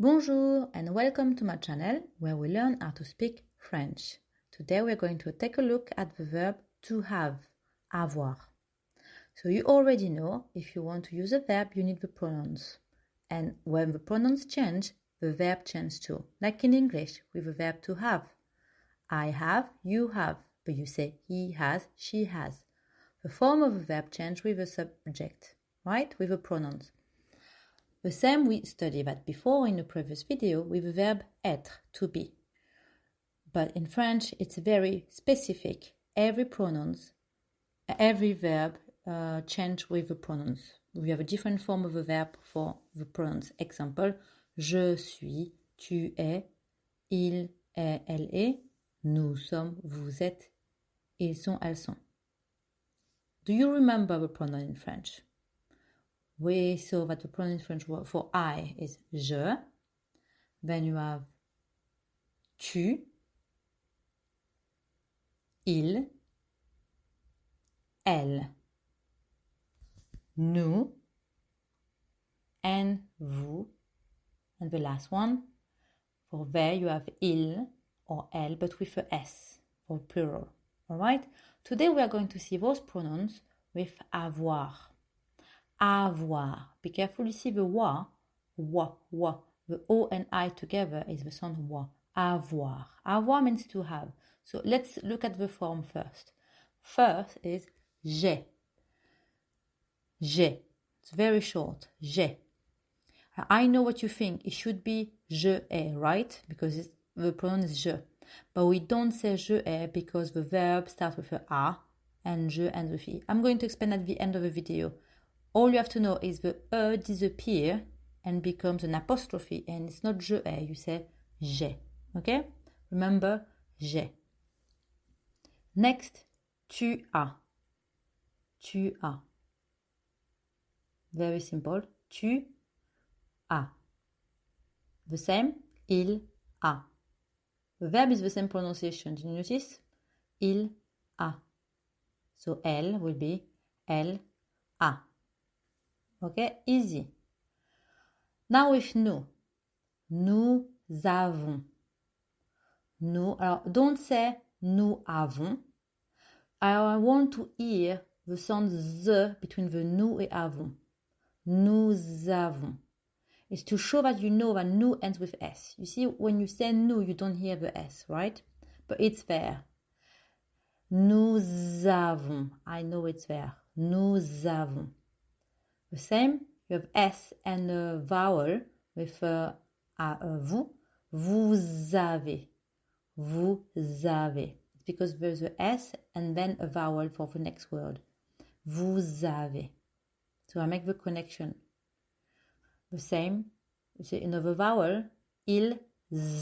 Bonjour and welcome to my channel where we learn how to speak French. Today we're going to take a look at the verb to have, avoir. So you already know if you want to use a verb you need the pronouns. And when the pronouns change, the verb changes too. Like in English with the verb to have. I have, you have, but you say he has, she has. The form of the verb changes with the subject, right? With the pronouns. The same we studied that before in the previous video with the verb être, to be. But in French, it's very specific. Every verb change with the pronouns. We have a different form of a verb for the pronouns. Example, je suis, tu es, il est, elle est, nous sommes, vous êtes, ils sont, elles sont. Do you remember the pronoun in French? We saw that the pronoun in French for I is je. Then you have tu, il, elle, nous, and vous. And the last one, for they, you have il or elle, but with a S for plural. Alright? Today we are going to see those pronouns with avoir. Avoir. Be careful, you see the wa, the O and I together is the sound wa. Avoir. Avoir means to have. So let's look at the form first. First is j'ai. J'ai. It's very short. J'ai. I know what you think. It should be je ai, right? Because the pronoun is je. But we don't say je ai because the verb starts with a and je ends with i. I'm going to explain at the end of the video. All you have to know is the e disappears and becomes an apostrophe, and it's not je ai, you say j'ai. Okay? Remember, j'ai. Next, tu as. Tu as. Very simple. Tu as. The same, il a. The verb is the same pronunciation. Did you notice? Il a. So elle will be elle a. Okay, easy. Now with nous. Nous avons. Nous, alors don't say nous avons. I want to hear the sound z between the nous et avons. Nous avons. It's to show that you know that nous ends with S. You see, when you say nous, you don't hear the S, right? But it's there. Nous avons. I know it's there. Nous avons. The same, you have S and a vowel with vous. Vous avez. Vous avez. It's because there's a S and then a vowel for the next word. Vous avez. So I make the connection. The same, you see another vowel. Ils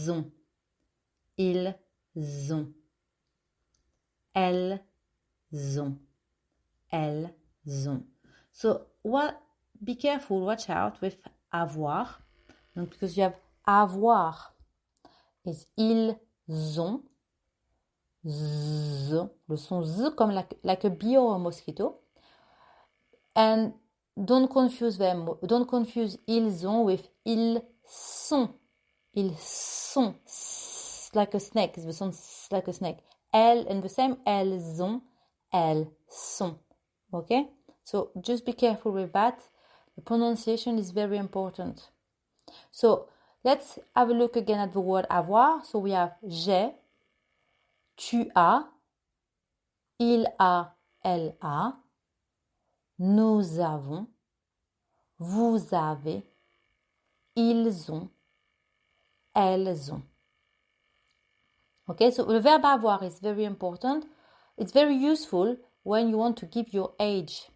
ont. Ils ont. Elles ont. Elles ont. So be careful, watch out with avoir. Donc, because you have avoir is ils ont. Z, le son z comme like a bee or a mosquito. And don't confuse them. Don't confuse ils ont with ils sont. Ils sont. Like a snake. It's the sound like a snake. Elles, and the same, elles ont, elles sont. Okay? So just be careful with that. The pronunciation is very important. So let's have a look again at the word avoir. So we have j'ai, tu as, il a, elle a, nous avons, vous avez, ils ont, elles ont. Okay, so the verb avoir is very important. It's very useful when you want to give your age.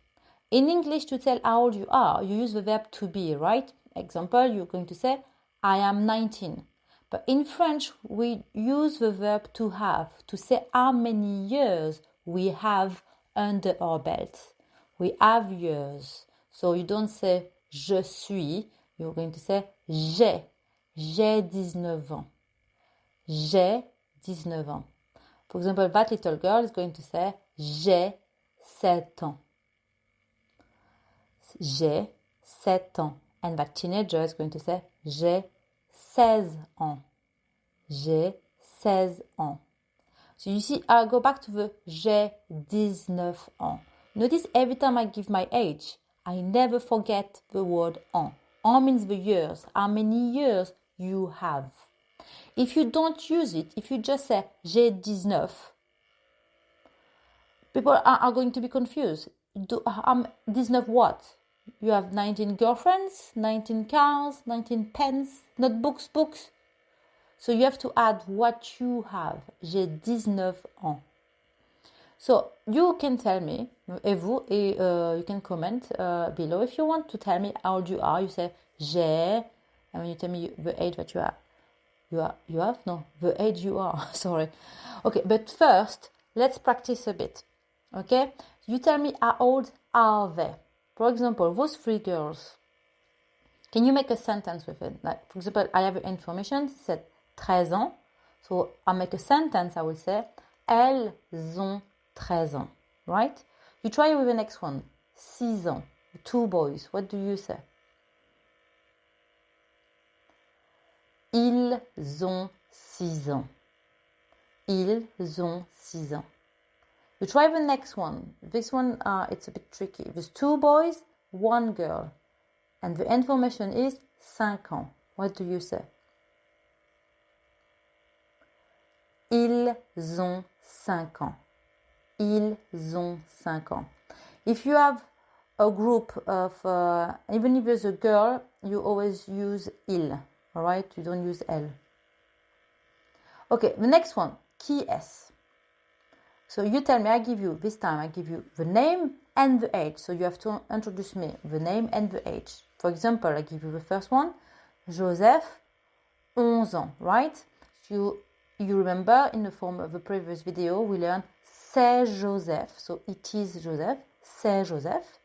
In English, to tell how old you are, you use the verb to be, right? Example, you're going to say, I am 19. But in French, we use the verb to have, to say how many years we have under our belt. We have years. So you don't say, je suis. You're going to say, j'ai. J'ai 19 ans. J'ai 19 ans. For example, that little girl is going to say, j'ai 7 ans. J'ai 7 ans. And that teenager is going to say, j'ai 16 ans. J'ai 16 ans. So you see, I'll go back to the j'ai 19 ans. Notice every time I give my age, I never forget the word an. An means the years, how many years you have. If you don't use it, if you just say j'ai 19, people are going to be confused. 19 what? You have 19 girlfriends, 19 cars, 19 pens, notebooks, books. So you have to add what you have. J'ai 19 ans. So you can tell me, et vous, you can comment below if you want to tell me how old you are. You say j'ai, and when you tell me the age that you have, no, the age you are, sorry. Okay, but first, let's practice a bit, okay? You tell me how old are they? For example, those three girls, can you make a sentence with it? Like, for example, I have information, it said 13 ans. So I'll make a sentence, I will say, elles ont 13 ans, right? You try with the next one, 6 ans, 2 boys. What do you say? Ils ont 6 ans. Ils ont 6 ans. You try the next one. This one, it's a bit tricky. There's 2 boys, 1 girl. And the information is 5 ans. What do you say? Ils ont 5 ans. Ils ont 5 ans. If you have a group of, even if there's a girl, you always use il. All right? You don't use elle. Okay, the next one. Qui est-ce? So you tell me, this time I give you the name and the age. So you have to introduce me, the name and the age. For example, I give you the first one. Joseph, 11 ans, right? You remember in the form of the previous video, we learned c'est Joseph. So it is Joseph. C'est Joseph.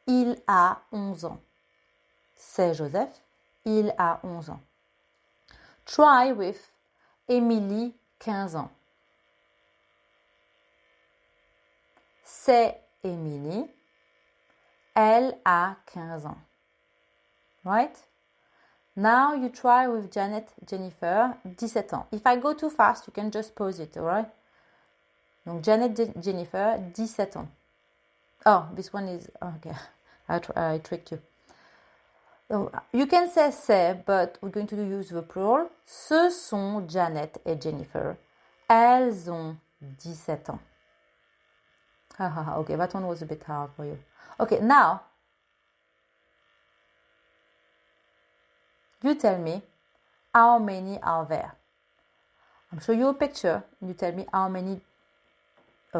Il a 11 ans. C'est Joseph. Il a 11 ans. Try with Émilie, 15 ans. C'est Émilie. Elle a 15 ans. Right? Now you try with Janet, Jennifer, 17 ans. If I go too fast, you can just pause it, alright? Donc Janet, Jennifer, 17 ans. Oh, this one is, okay, I tricked you. So you can say c'est, but we're going to use the plural. Ce sont Janet et Jennifer. Elles ont 17 ans. Okay, that one was a bit hard for you. Okay, now, you tell me how many are there. I'm showing you a picture. You tell me how many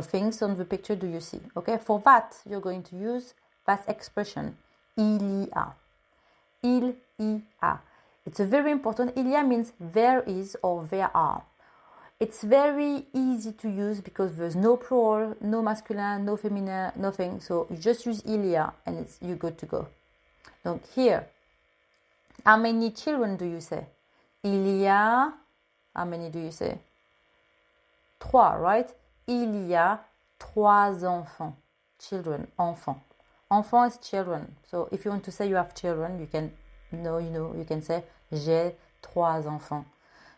things on the picture do you see. Okay, for that, you're going to use that expression. Il y a. Il y a. It's a very important. Il y a means there is or there are. It's very easy to use because there's no plural, no masculine, no feminine, nothing. So you just use il y a and you're good to go. Donc here, how many children do you say? Il y a, how many do you say? 3, right? Il y a 3 enfants. Children, enfants. Enfant is children. So if you want to say you have children, you can, you can say j'ai 3 enfants.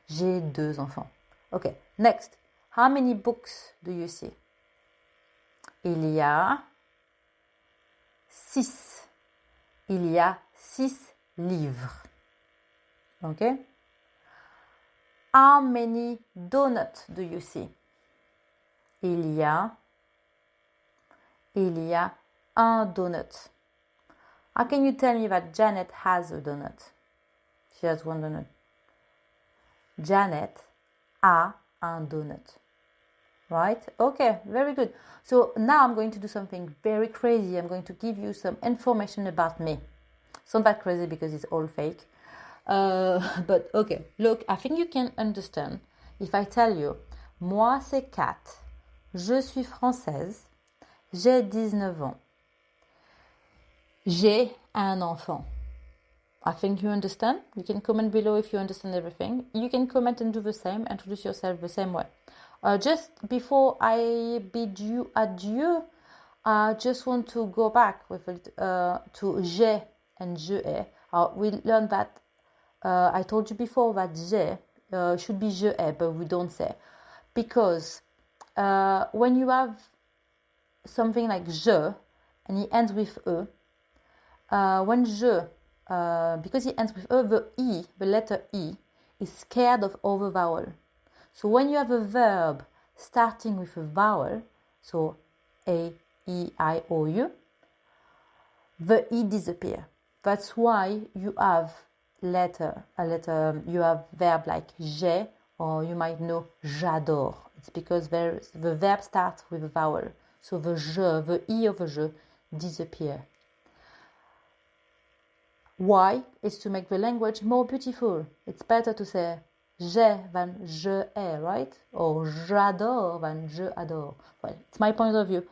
J'ai 2 enfants. Okay, next. How many books do you see? Il y a 6. Il y a 6 livres. Okay? How many donuts do you see? Il y a un donut. How can you tell me that Janet has a donut? She has 1 donut. Janet a un donut. Right? Okay, very good. So now I'm going to do something very crazy. I'm going to give you some information about me. It's not that crazy because it's all fake. But okay, look, I think you can understand if I tell you, moi c'est Kat, je suis française, j'ai 19 ans, j'ai un enfant. I think you understand. You can comment below if you understand everything. You can comment and do the same, introduce yourself the same way. Just before I bid you adieu, I just want to go back with to j'ai and je ai. We learned that I told you before that j'ai should be je ai, but we don't say. Because when you have something like je, and it ends with e, when je, because it ends with e, the letter e, is scared of other vowel. So when you have a verb starting with a vowel, so a, e, I, o, u, the e disappear. That's why you have you have verb like j'ai, or you might know j'adore. It's because the verb starts with a vowel. So the je, the e of the je disappear. Why? Is to make the language more beautiful. It's better to say j'ai than je ai, right? Or j'adore than je adore. Well, it's my point of view.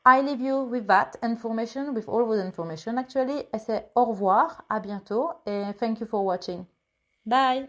I leave you with that information, with all those information. Actually, I say au revoir, à bientôt, and thank you for watching. Bye!